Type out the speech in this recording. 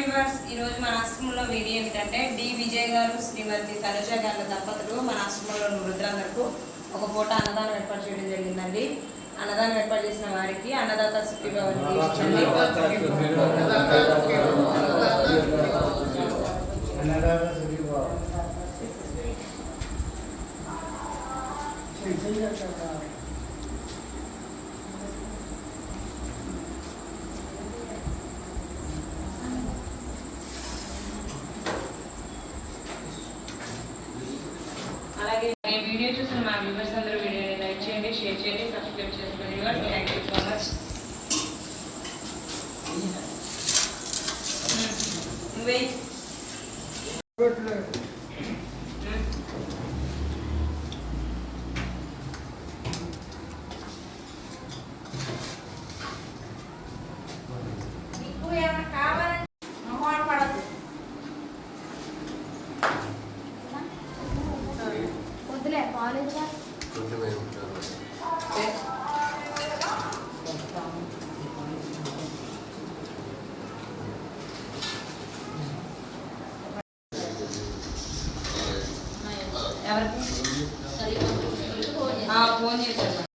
Viewers, ఈరోజు మన ఆశ్రమంలో వీడియో ఏమిటంటే డి విజయ్ గారు శ్రీమతి తనుజ గారి దంపతులు మన ఆశ్రమంలో వృద్ధులందరికీ ఒక పూట అన్నదానం ఏర్పాటు చేయడం జరిగిందండి. అన్నదానం ఏర్పాటు చేసిన వారికి అన్నదాత సుఖీభవ అలాగే వీడియో చూసిన మా వ్యూవర్స్ అందరూ వీడియోని లైక్ చేయండి, షేర్ చేయండి, సబ్స్క్రైబ్ చేసుకోండి. Viewers, thank you so much. ఎవరికి ఫోన్ చేశారు.